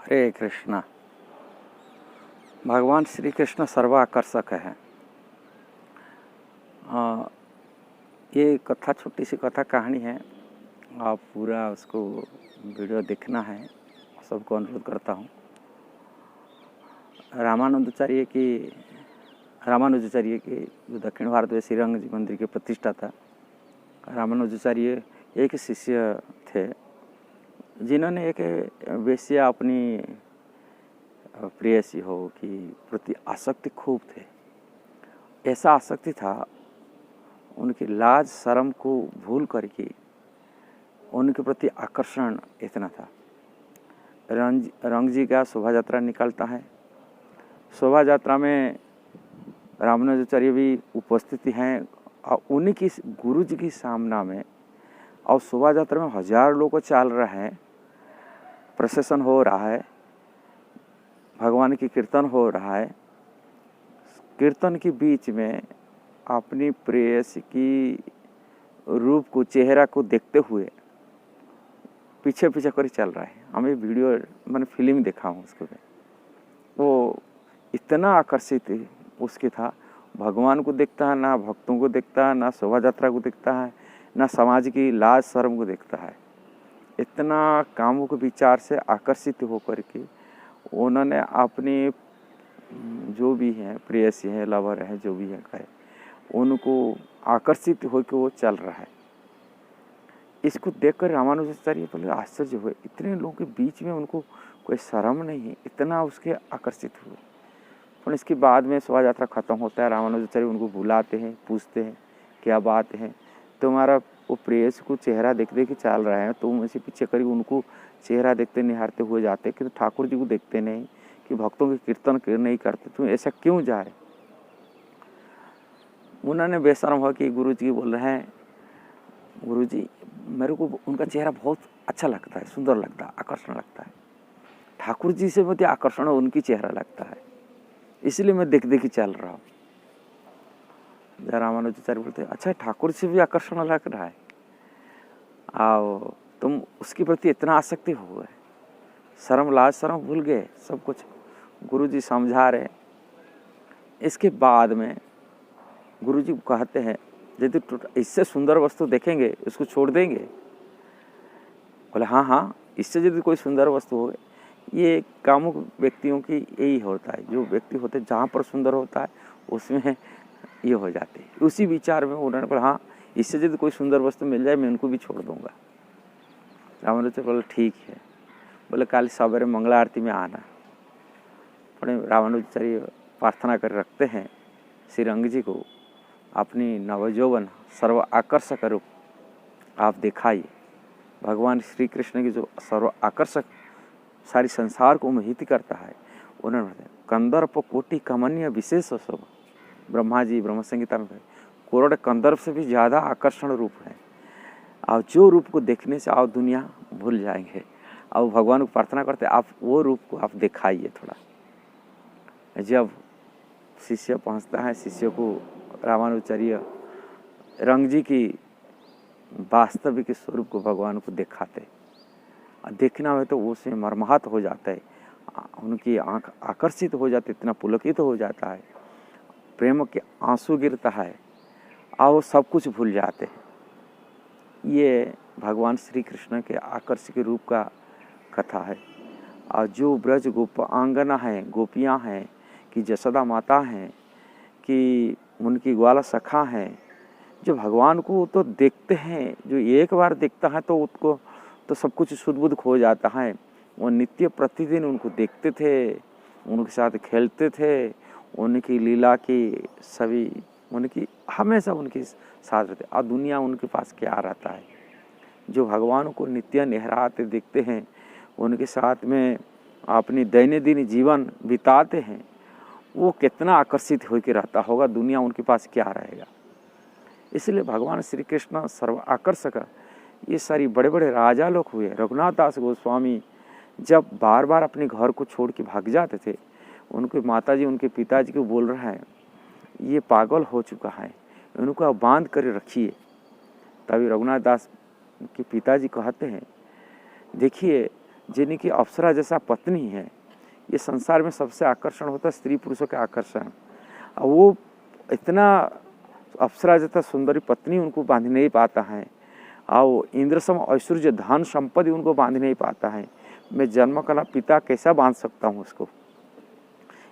हरे कृष्णा। भगवान श्री कृष्ण सर्वाकर्षक है। ये कथा छोटी सी कथा कहानी है, आप पूरा उसको वीडियो देखना है, सबको अनुरोध करता हूँ। रामानुजाचार्य की जो दक्षिण भारत में श्रीरंग जी मंदिर की प्रतिष्ठा था, रामानुजाचार्य एक शिष्य थे जिन्होंने एक वेश्या अपनी प्रेयसी हो कि प्रति आसक्ति खूब थे। ऐसा आसक्ति था, उनकी लाज शर्म को भूल करके उनके प्रति आकर्षण इतना था। रंग जी का शोभा यात्रा निकलता है, शोभा यात्रा में रामानुजाचार्य भी उपस्थित हैं और उन्हीं की गुरु जी की सामना में, और शोभा यात्रा में हजार लोग चल रहे हैं, प्रोसेशन हो रहा है, भगवान की कीर्तन हो रहा है। कीर्तन के बीच में अपनी प्रेयसी की रूप को, चेहरा को देखते हुए पीछे पीछे कर चल रहा है। हमें वीडियो मैंने फिल्म देखा हूँ उसको, वो इतना आकर्षित उसके था, भगवान को देखता है, ना भक्तों को देखता है, ना शोभा यात्रा को देखता है, ना समाज की लाज शर्म को देखता है। इतना कामुक विचार से आकर्षित होकर के उन्होंने अपनी जो भी हैं प्रेयसी है, लवर है, जो भी है कहे, उनको आकर्षित होकर वो चल रहा है। इसको देखकर रामानुजाचार्य बोले आश्चर्य हुए, इतने लोगों के बीच में उनको कोई शर्म नहीं, इतना उसके आकर्षित हुए। पर इसके बाद में शोभा यात्रा खत्म होता है, रामानुजाचार्य उनको बुलाते हैं, पूछते हैं क्या बात है, तुम्हारा वो प्रेयसी को चेहरा देख देख के चल रहा है, तुम ऐसे पीछे करीब उनको चेहरा देखते निहारते हुए जाते, कि ठाकुर जी को देखते नहीं, कि भक्तों के कीर्तन नहीं करते, तुम ऐसा क्यों जा रहे। उन्होंने बेशर्म हो कि गुरु जी बोल रहे हैं, गुरु जी मेरे को उनका चेहरा बहुत अच्छा लगता है, सुंदर लगता है, आकर्षण लगता है, ठाकुर जी से मुझे आकर्षण उनकी चेहरा लगता है, इसलिए मैं देख देख चल रहा हूँ। रामानुजाचार्य बोलते अच्छा, ठाकुर से भी आकर्षण लग रहा है, आओ तुम उसके प्रति इतना आसक्ति हो गए, शर्म लाज शर्म भूल गए, सब कुछ गुरुजी समझा रहे। इसके बाद में गुरुजी कहते हैं यदि इससे सुंदर वस्तु देखेंगे उसको छोड़ देंगे। बोले हाँ, इससे यदि कोई सुंदर वस्तु हो, ये कामुक व्यक्तियों की यही होता है, जो व्यक्ति होते हैं जहाँ पर सुंदर होता है उसमें ये हो जाते हैं। उसी विचार में उन्होंने बोला हाँ, इससे यदि कोई सुंदर वस्तु मिल जाए मैं उनको भी छोड़ दूंगा। रामानुजाचार्य बोले ठीक है। बोले कल सवेरे मंगला आरती में आना। बड़े रामानुजाचार्य प्रार्थना कर रखते हैं श्रीरंग जी को, अपनी नवजौवन सर्व आकर्षक रूप आप दिखाइए। भगवान श्री कृष्ण की जो सर्व आकर्षक सारी संसार को मोहित करता है, उन्होंने कंदर्प कोटि कमनीय विशेष शोभा, ब्रह्मा जी ब्रह्म संहिता में करोड़ कंदर्प से भी ज़्यादा आकर्षण रूप है, और जो रूप को देखने से आप दुनिया भूल जाएंगे। अब भगवान को प्रार्थना करते आप वो रूप को आप दिखाइए थोड़ा। जब शिष्य पहुंचता है, शिष्य को रामानुजाचार्य रंग जी की वास्तविक स्वरूप को भगवान को दिखाते, देखना हो तो वो उसमें मर्माहत हो जाता है, उनकी आंख आकर्षित हो जाती, इतना पुलकित हो जाता है, प्रेम के आंसू गिरता है और वो सब कुछ भूल जाते हैं। ये भगवान श्री कृष्ण के आकर्षक रूप का कथा है। और जो ब्रज गोपांगना है, गोपियाँ हैं, कि जसोदा माता हैं, कि उनकी ग्वाला सखा हैं, जो भगवान को तो देखते हैं, जो एक बार देखता है तो उसको तो सब कुछ सुध बुध खो जाता है। वो नित्य प्रतिदिन उनको देखते थे, उनके साथ खेलते थे, उनकी लीला की सभी उनकी हमेशा उनके साथ रहते, और दुनिया उनके पास क्या रहता है। जो भगवान को नित्य निहराते देखते हैं, उनके साथ में अपनी दैनंदिन जीवन बिताते हैं, वो कितना आकर्षित होकर रहता होगा, दुनिया उनके पास क्या रहेगा। इसलिए भगवान श्री कृष्ण सर्व आकर्षक। ये सारी बड़े बड़े राजा लोग हुए, रघुनाथ दास गोस्वामी जब बार बार अपने घर को छोड़ के भाग जाते थे, उनके माताजी उनके पिताजी को बोल रहा है ये पागल हो चुका है, उनको आप बांध कर रखिए। तभी रघुनाथ दास के पिताजी कहते हैं देखिए जिनकी अप्सरा जैसा पत्नी है। ये संसार में सबसे आकर्षण होता है स्त्री पुरुषों के आकर्षण। और वो इतना अप्सरा जैसा सुंदरी पत्नी उनको बांध नहीं पाता है, और इंद्र सम ऐश्वर्य धन संपत्ति उनको बांध नहीं पाता है। मैं जन्म कला पिता कैसा बांध सकता हूँ उसको।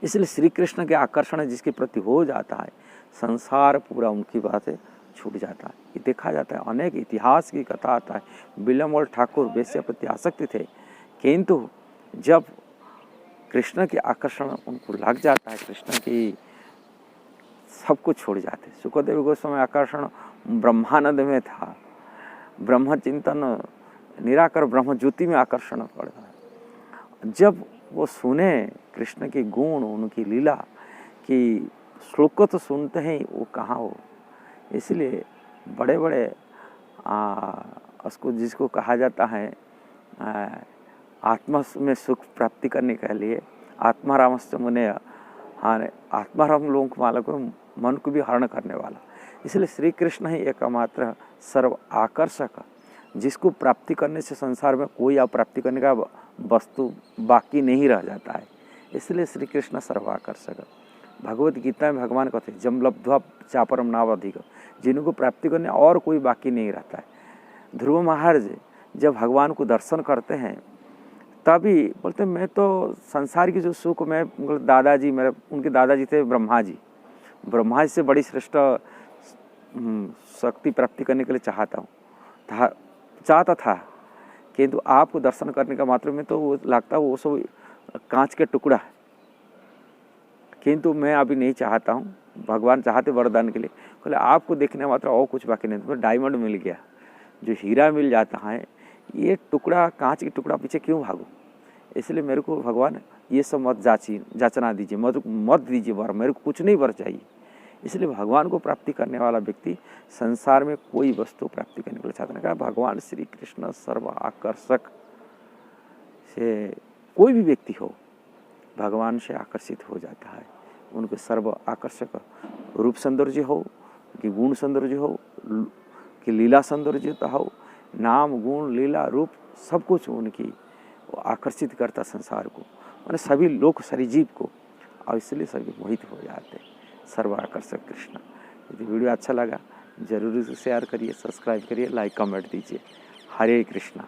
इसलिए श्री कृष्ण के आकर्षण जिसके प्रति हो जाता है, संसार पूरा उनकी बात है छूट जाता है। ये देखा जाता है, अनेक इतिहास की कथा आता है। बिल्लमल ठाकुर वेश्या प्रति आसक्ति थे, किंतु जब कृष्ण के आकर्षण उनको लग जाता है, कृष्ण की सब कुछ छोड़ जाते। सुखदेव गोस्वामी आकर्षण ब्रह्मानंद में था, ब्रह्म चिंतन निराकर ब्रह्म ज्योति में आकर्षण पड़ता है। जब वो सुने कृष्ण के गुण, उनकी लीला की श्लोक तो सुनते हैं, वो कहाँ हो। इसलिए बड़े बड़े उसको जिसको कहा जाता है आत्मा में सुख प्राप्ति करने के लिए आत्मारामश्च मुने, हाँ आत्माराम लोगों को माला को मन को भी हरण करने वाला। इसलिए श्री कृष्ण ही एकमात्र सर्व आकर्षक, जिसको प्राप्ति करने से संसार में कोई आप प्राप्ति करने का वस्तु बाकी नहीं रह जाता है। इसलिए श्री कृष्ण सर्वाकर्षक। भगवत गीता में भगवान कहते हैं जम लब्ध्वा चापरम नावधिक, जिनको प्राप्ति करने और कोई बाकी नहीं रहता है। ध्रुव महाराज जब भगवान को दर्शन करते हैं तभी बोलते मैं तो संसार की जो सुख, मैं दादाजी मेरे उनके दादाजी थे ब्रह्मा जी, ब्रह्मा जी से बड़ी श्रेष्ठ शक्ति प्राप्ति करने के लिए चाहता था, किंतु आपको दर्शन करने का मात्र में तो वो लगता है वो सब कांच के टुकड़ा है, किंतु मैं अभी नहीं चाहता हूँ। भगवान चाहते वरदान के लिए, बोले आपको देखने मात्र और कुछ बाकी नहीं। तो डायमंड मिल गया, जो हीरा मिल जाता है, ये टुकड़ा कांच की टुकड़ा पीछे क्यों भागो। इसलिए मेरे को भगवान ये सब मत जाचना दीजिए, मत दीजिए वर, मेरे को कुछ नहीं वर चाहिए। इसलिए भगवान को प्राप्ति करने वाला व्यक्ति संसार में कोई वस्तु प्राप्ति करने के लिए चाहता नहीं। कहा भगवान श्री कृष्ण सर्व आकर्षक से कोई भी व्यक्ति हो भगवान से आकर्षित हो जाता है। उनके सर्व आकर्षक रूप सौंदर्य हो कि गुण सौंदर्य हो कि लीला सौंदर्यता हो, नाम गुण लीला रूप सब कुछ उनकी आकर्षित करता संसार को, मैंने सभी लोग सारी जीव को, और इसलिए सभी मोहित हो जाते। सर्व आकर्षक कृष्ण। यदि वीडियो अच्छा लगा जरूर शेयर करिए, सब्सक्राइब करिए, लाइक कमेंट दीजिए। हरे कृष्णा।